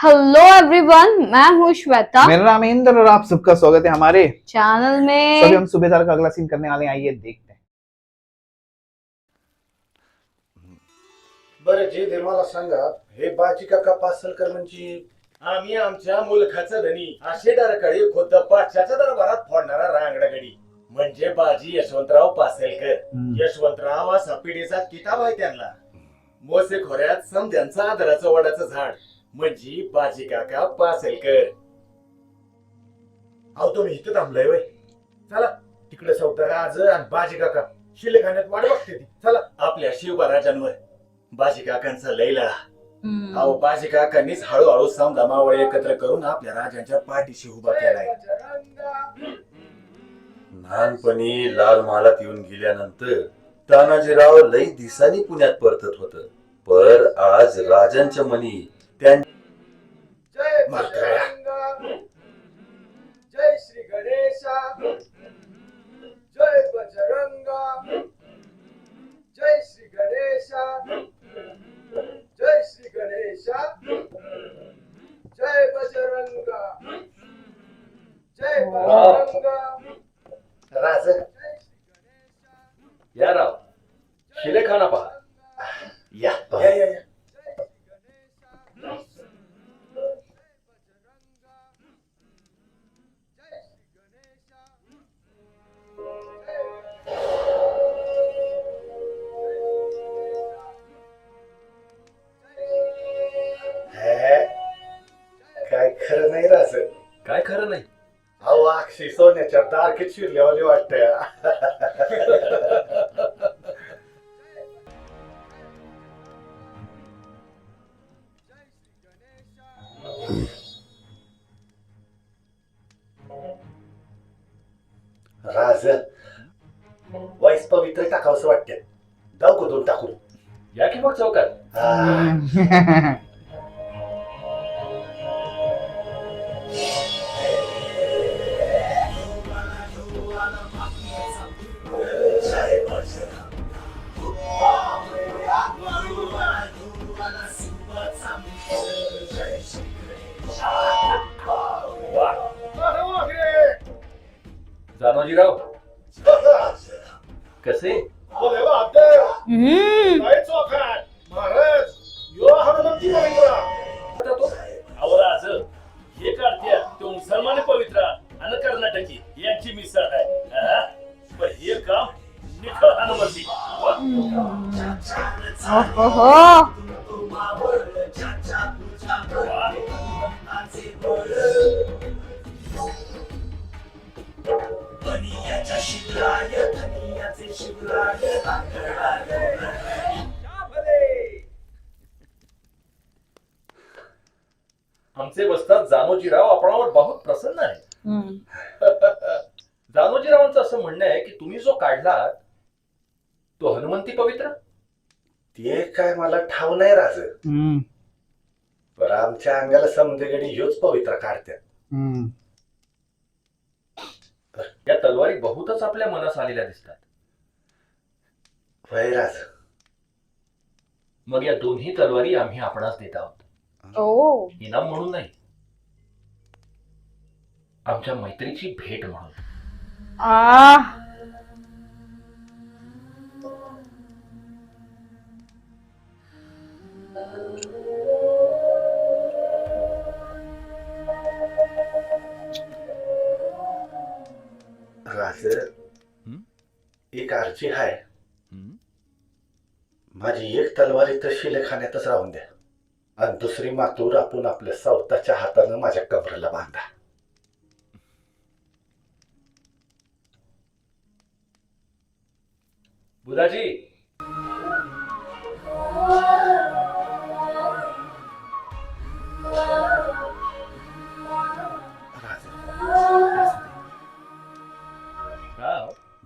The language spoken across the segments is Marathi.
हेलो एवरीवन, मैं हूँ श्वेता। मेरा नाम है इंद्र और आप सबका स्वागत है हमारे चैनल में। सभी हम सूबेदार का अगला सीन करने वाले हैं, आइए देखते हैं। बरं जे दे मला सांगा, हे बाजी काका पासलकर म्हणजे आम्ही आमच्या मुलखाचा धनी आशेदाराकडे खुद्द पाचशाच्या दरबारात फोडणारा रांगडागडी म्हणजे बाजी यशवंतराव पासलकर. यशवंतराव असा पिढीचा किताब आहे त्यांना. मोसे खोऱ्यात समध्यांचा आदराचं वडाचं झाड म्हणजे बाजी काका पासलकर. अहो तुम्ही इथं थांबलाय वय, चला तिकडे सौदाराज आणि बाजी काका शिलेखान्यात वाट बघते ती. चला आपल्या शिवबा बाजी काकांचा लैला. अहो बाजी काकांनीच हळूहळू समजा मावळ एकत्र करून आपल्या राजांच्या पाठीशी उभा केलाय. लहानपणी लाल महालात येऊन गेल्यानंतर तानाजीराव लई दिसांनी पुण्यात परतत होत, पर आज राजांच्या मनी जय बजरंग, जय श्री गणेशा, जय बजरंग, जय श्री गणेशा, जय श्री गणेशा, जय बजरंग, जय बजरंग. राज या राव शिलेखाना पहा. या या या. काय खरं नाही राज. काय खरं नाही. अहो अक्षी सोन्याच्या दारखीत शिरल्यावाली वाटतंय. राज वाईस पवित्र टाकावंसं वाटतं. जाऊ कुठून टाकून या की मग चौकात. जानोजीराव कसे. महाराज यो हनुमंती पवित्र. आवराज हे काढत्या तो मुसलमान पवित्र आणि कर्नाटकी यांची मिसळ आहे. पण हे काम निखळ हनुमंती. ओहो. आमचे वस्ताद जानोजीराव आपणावर बहुत प्रसन्न आहे. जानोजीरावांचं असं म्हणणं आहे की तुम्ही जो काढलात तो हनुमंती पवित्र. ते काय मला ठाव नाही राज, पण आमच्या अंगाला समजेगडी ह्योच पवित्र काढत्यात. या तलवारी बहुतच आपल्या मनास आलेल्या दिसतात. होय राज. मग या दोन्ही तलवारी आम्ही आपणास देत आहोत. ओ. इनाम म्हणून नाही, आमच्या मैत्रीची भेट म्हणून. राज एक अर्जी आहे. माझी एक तलवार इथं शिलेखान्यातच राहून द्या आणि दुसरी मातूर आपण आपल्या स्वतःच्या हातानं माझ्या कमरेला बांधा. बुधाजी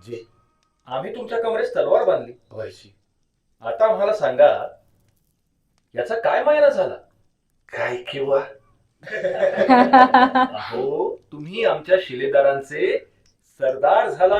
जी आम्ही तुमच्या कमरेस तलवार बांधली. व्हायची आता आम्हाला सांगा याचा काय मायना झाला. काय किंवा अहो तुम्ही आमच्या शिलेदारांचे सरदार झाला.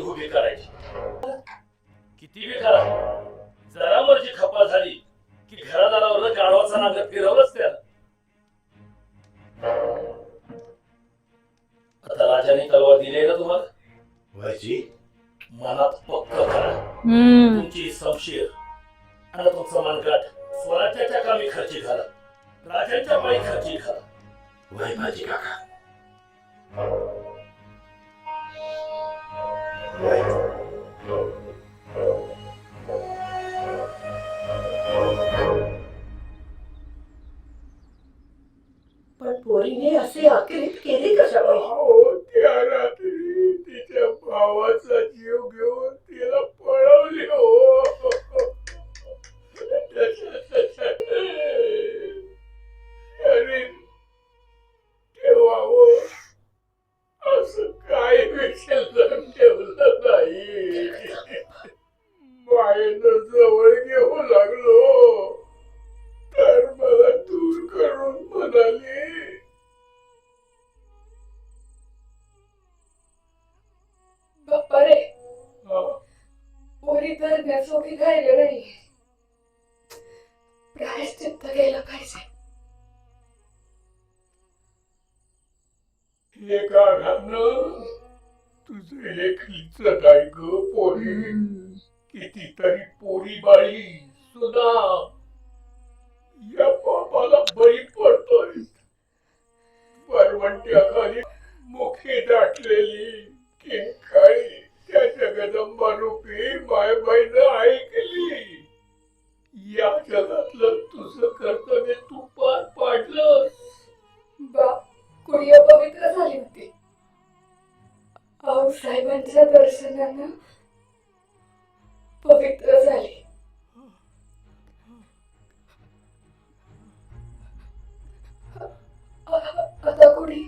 उभी करायची. किती बी करा, जरा मर्जी खपा झाली की घरादारावर गाढवाचा नांगर फिरवलंच त्याला. आता राजाने तलवार दिली ना तुम्हाला, वजी मनात पक्क करा. हम्म. तुमची समशीर आणि तुमचा मनगट स्वराज्याच्या कामी खर्ची घाला, राजांच्या पायी खर्ची घाला. वय बाजी काका. पण पोरीने असे आक्रित केले कशामुळे? अहो, त्या रात्री तिच्या भावाचा जीव घेऊन तिला पळवली हो. शरीर ठेवावं असं काही विषय ठेवलं नाही. मायेनं जवळ घेऊ लागलो तर मला दूर करून म्हणाली, बाप्पा रे, पोरी तर घरचोकी राहिले नाही. प्रायश्चित्त केलं पाहिजे. एका घानं तुझं एकलीच नाही ग पोरी. कितीतरी पोरी बाळी सुना या पापाला बळी पडतोय. परवंट्याखाली मुखी दाटलेली किंकाळी त्या जगदंबा रूपी मायबाईनं ऐकली. या जगातलं तुझं कर्तव्य तू पार पाडलंस. बा, कुडी अपवित्र झाली होती. आऊसाहेबांच्या दर्शनानं पवित्र झाली. आता कुडी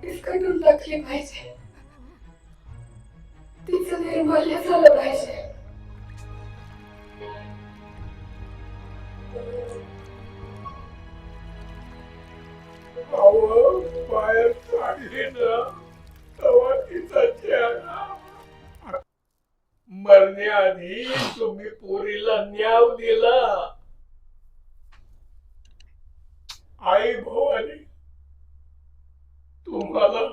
विस्कटून टाकली पाहिजे. तिचं निर्माल्य झालं पाहिजे. अहो, बाहेर काढली ना तेव्हा तिचा चेहरा. मरण्याआधी तुम्ही पोरीला न्याव दिला. आई भवानी तुम्हाला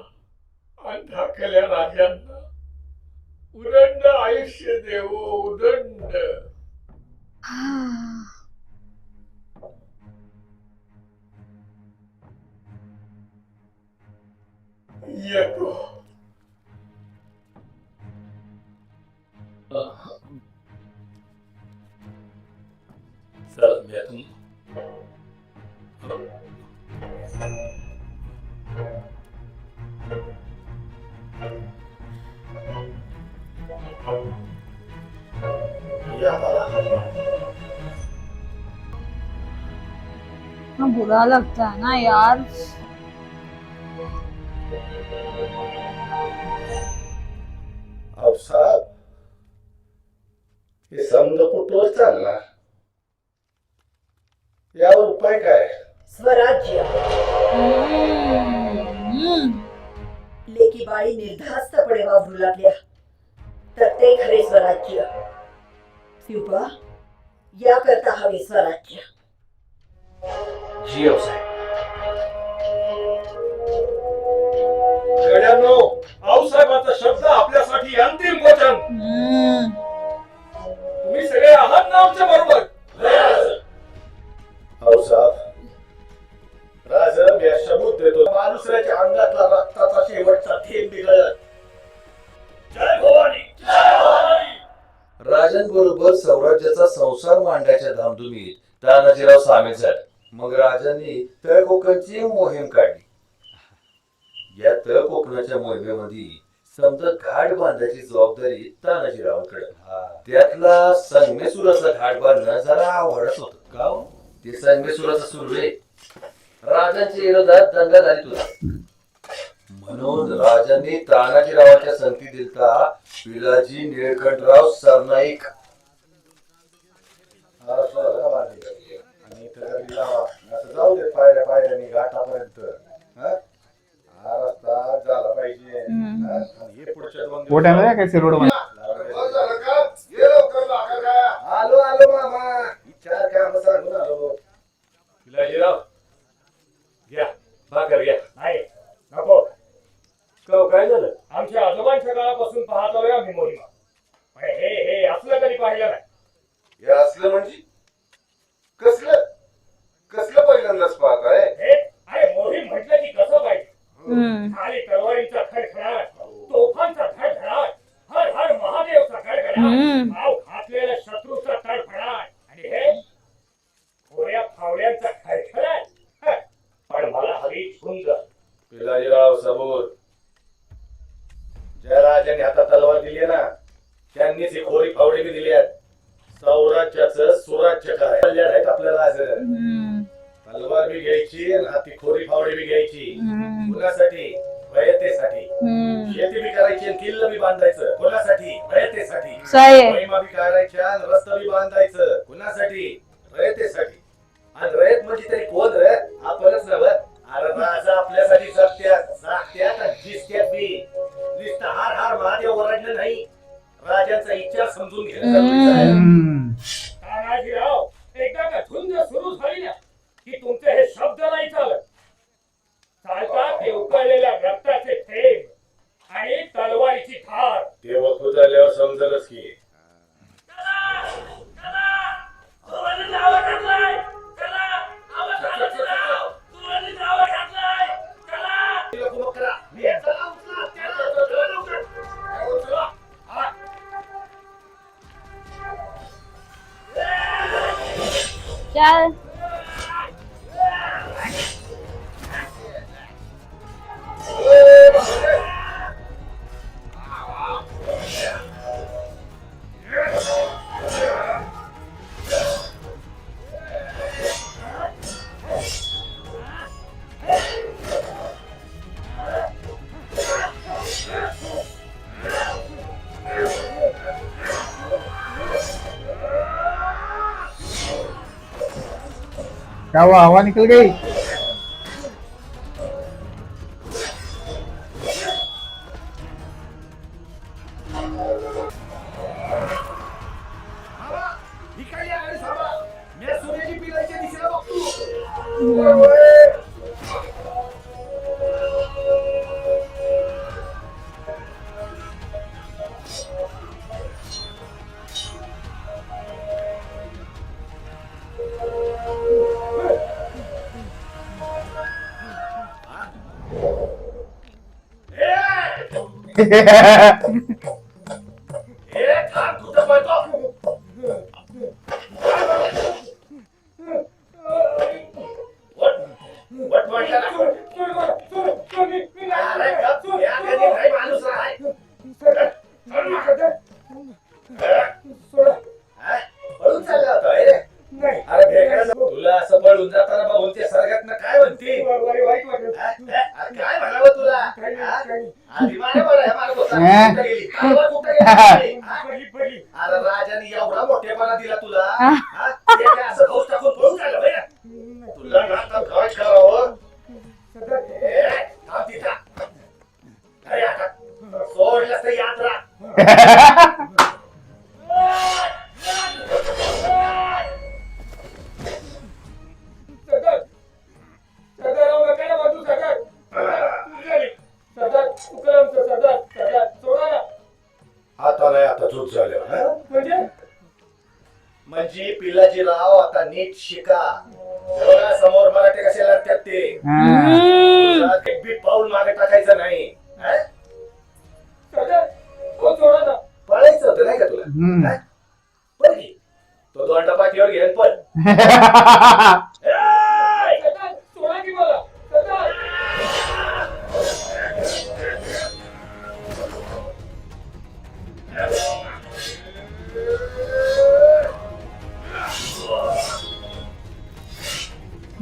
आणि धाकल्या राजांना उदंड आयुष्य देवो, उदंड. येतो. चला मी आता या मला. हाँ, बुरा लगता है ना यार. अब साहेब हे समज कुठवर चालणार, यावर उपाय काय? स्वराज्य. हम्म. लेकी बाई निर्धास्तपणे वावरू लागल्या तर ते खरे स्वराज्य. शिवबा, याकरता हवे स्वराज्य. जी साहेब. गड्यांनो, आऊसाहेबांचा शब्द आपल्यासाठी अंतिम वचन. हम्म. तुम्ही सगळे आहात ना आमच्या बरोबर? आऊसाहेब, राज मी शबूत देतो. माणुसऱ्याच्या अंगातला रक्ताचा शेवटचा थेंब निघळत. जय भवानी, जय भवानी. राजांबरोबर स्वराज्याचा संसार मांडण्याच्या धामधुमीत तानाजीराव सामील झाले. मग राजांनी तळ कोकणची मोहीम काढली. या तळ कोकणाच्या मोहिमेमध्ये समजा घाट बांधायची जबाबदारी तानाजीरावांकडे. त्यातला संगमेश्वराचा घाट बांधणं जरा अवघडच होत. का हो? ते संगमेश्वराचा सुर्वे राजांच्या विरोधात दंगा झालीत होता. म्हणून राजांनी तानाजीरावांच्या संगती दिलता पिलाजी निळकंठराव सरनाईक. जाऊ दे पायऱ्या पायऱ्याने घाटापर्यंत. हा रस्ता झाला पाहिजे हम्म. हा? आणि हे पुढच्या 2 वो टाइम है कैसे रोड बना बस झालं का? ये लवकर लागा का? आलो आलो मामा विचार काम सांगून आलो पिलाजीराव घ्या भाकर घ्या. नाही नको. कव काय झालं? आमच्या आजोबांच्या काळापासून पाहत आलोय आम्ही मोहिमा. पण हे असलं कधी पाहिलं नाही. हे असलं म्हणजे कसलं कसलं पहिल्यांदाच पाहत आहे हे अरे मोहीम म्हटलं की कसं पाहिजे. हम्म. खाली तलवारींचा खडखडाट, तोफांचा धडधडाट, हर हर महादेवचा गडगडाट, हम्म. नाव घातलेल्या शत्रूचा तडफडाट आणि हे थोड्या फावड्यांचा खडखडाट. हं. पण मला हवी झुंज. पिलाजीराव सबूर ज्या राजाने हातात तलवार दिली आहे ना त्यांनीच ही खोरी फावडी बी दिली आहेत. सौराज्याचं सुराज्य काय कल्याण आहेत आपल्याला आज. हम्म. तलवार बी घ्यायची आणि हाती खोरी फावडी बी घ्यायची. हम्म. कुणासाठी? वयतेसाठी. हम्म. शेती बी करायची आणि किल्ल बी बांधायचं. कुणासाठी? रयतेसाठी. सही आहे. महिमा बी करायच्या आणि रस्ता बी बांधायचं. कुणासाठी? रयतेसाठी. आणि रयत म्हणजे तरी कोण रे? आपणच नव्हत. अरे राजा आपल्यासाठी जगत्यात जागत्यात आणि जिसत्यात बी. नुसतं हार हार महादेव ओरडलं नाही. राजांचा इच्छा समजून घेणं जरुरीचं आहे. तानाजीराव एकदा का झुंज सुरू झाली ना की तुमचे हे शब्द नाही चालत. चालतात ते उकळलेल्या रक्ताचे थेंब आणि तलवारीची धार. ते वखूत आल्यावर समजलंच की चल. क्या हुआ हवा निकल गई तुला असं पळून जाताना बघून ते सरगतनं काय म्हणते काय म्हणावं तुला आधी मारे बरं ह्या मारत होता. कुठं गेली? तलवार कुठं गेली? अरे राजाने एवढा मोठेपणा दिला तुला हा? ते काय असं फौज टाकून पळून चाललं होय? तुला ना आता काय करावं थांब तिथं. अरे आता सोडलंस तर यात्रा आता नाही आता चूक झाल्या हा? म्हणजे पिल्लाजीराव आता नीट शिका. समोर मराठे कसे लढतात ते तुला एक बी पाऊल मागे टाकायचं नाही हा? पळायचं होतं नाही का तुला हा? पळ की. तो दोंडा पाठीवर घेऊन पळ.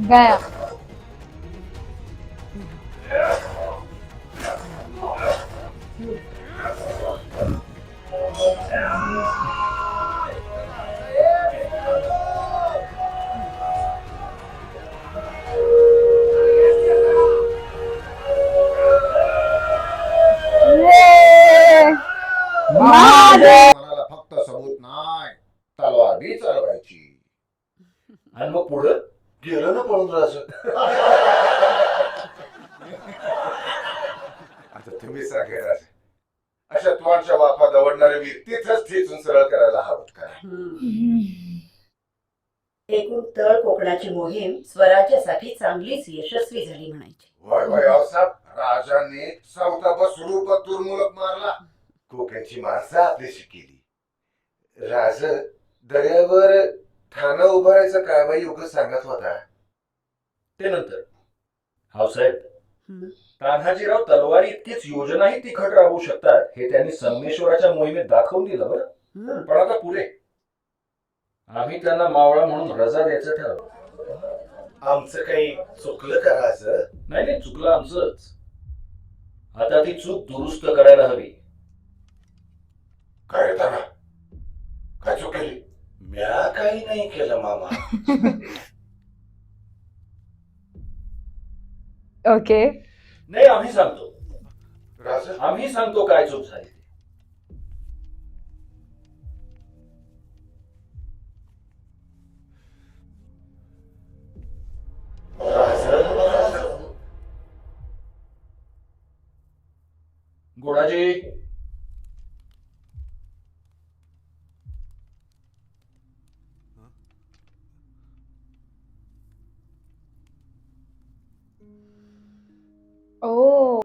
गया. महादेव. मनाला फक्त सबूत नाही, तलवार बी चालवायची. आणि मग पुढं गेलं ना पळून राज. आता तुम्ही सांगा राजा, अशा तुमच्या बापा दवडणारे वीर तिथंच ठेचून सरळ करायला हवं का? एकूण तळ कोकणाची मोहीम स्वराज्यासाठी चांगलीच यशस्वी झाली म्हणायची. वय वय साहेब, राजाने सावता सुरू पत्तूर मुलक मारला, कोकणची माणसं आपलीशी केली. राज दर्यावर ठाणं उभारायचं काय बाई युग सांगत होता. ते नंतर हावसाहेब, तान्हाजीराव तलवारी इतकीच योजनाही तिखट राबवू शकतात हे त्यांनी संगमेश्वराच्या मोहिमेत दाखवून दिलं बरं. पण आता पुरे आम्ही त्यांना मावळा म्हणून रजा द्यायचं ठरवलं. आमचं काही चुकलं का राज? नाही नाही, चुकलं आमचंच. आता ती चूक दुरुस्त करायला हवी. काय रे ताना, काय चूक केली? म्या काही नाही केलं मामा. ओके. नाही, आम्ही सांगतो. राजा आम्ही सांगतो काय चूक झाली. गुणाजी, ओ.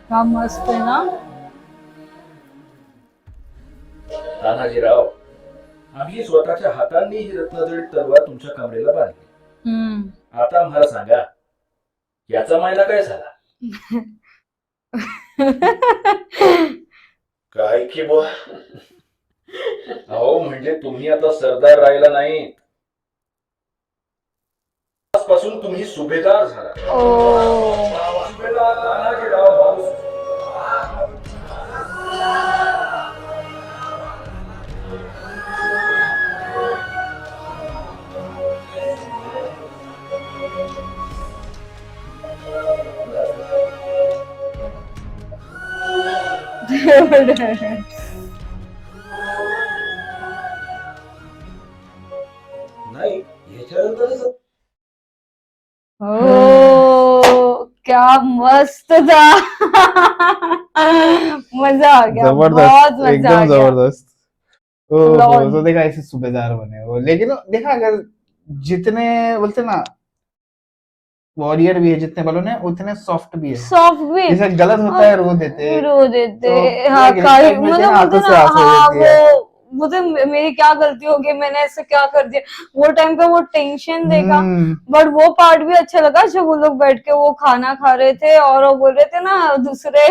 क्या मस्त है ना. तानाजीराव, आम्ही स्वतःच्या हातांनी ही रत्नजडित तलवार तुमच्या कमरेला बांधली. आता मला सांगा, याचा मायना काय झाला? काय की बुवा? अहो, म्हणजे तुम्ही आता सरदार राहिला नाही, आजपासून तुम्ही सुभेदार झाला. सुभेदार तानाजीराव माणूस. नाही, ह्याच्यानंतरच ओ, क्या मस्त था. मजा आ गया, बहुत जबरदस्त, मजा आ एकदम गया. जबरदस्त. लॉन. तो देखा ऐसे सूबेदार बने वो, लेकिन देखा अगर जितने बोलते ना वॉरियर भी है, जितने बलों ने उतने सॉफ्ट भी है. सॉफ्ट भी जैसे गलत होता है रो देते. रो देते. तो हाँ, एक काई respect मिलती है ना, मतलब आंखों से आंसू हाँ, देती है. वो मुझे मेरी क्या गलती होगी, मैंने ऐसे क्या कर दिया. वो टाइम पे वो टेंशन देखा. बट वो पार्ट भी अच्छा लगा जब वो लोग बैठ के वो खाना खा रहे थे और वो बोल रहे थे ना दूसरे,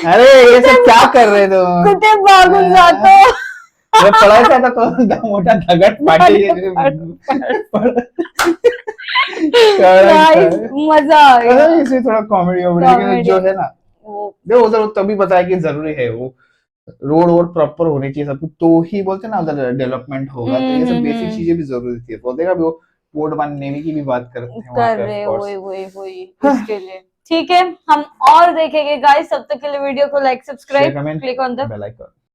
अरे ये सब क्या कर रहे तुम? कुठे भागून जातो. जब पळायचा था तो मोठा दगड पाठी Guys, मजा आ गया. इसमें थोड़ा कॉमेडी वॉमेडी जो है ना, वो देखो उधर तभी बताया कि जरूरी है वो रोड और प्रॉपर होनी चाहिए सब कुछ, तो ही बोलते ना उधर डेवलपमेंट होगा. तो ये सब बेसिक चीजें भी जरूरी थी. तो देखा भी वो पोर्ट बनने की भी बात करते हैं वहाँ कर पे, रहे of course. वही इसके लिए. ठीक है, हम और देखेंगे गाइस. तब तक के लिए वीडियो को like, Share, subscribe, comment, click on the bell icon.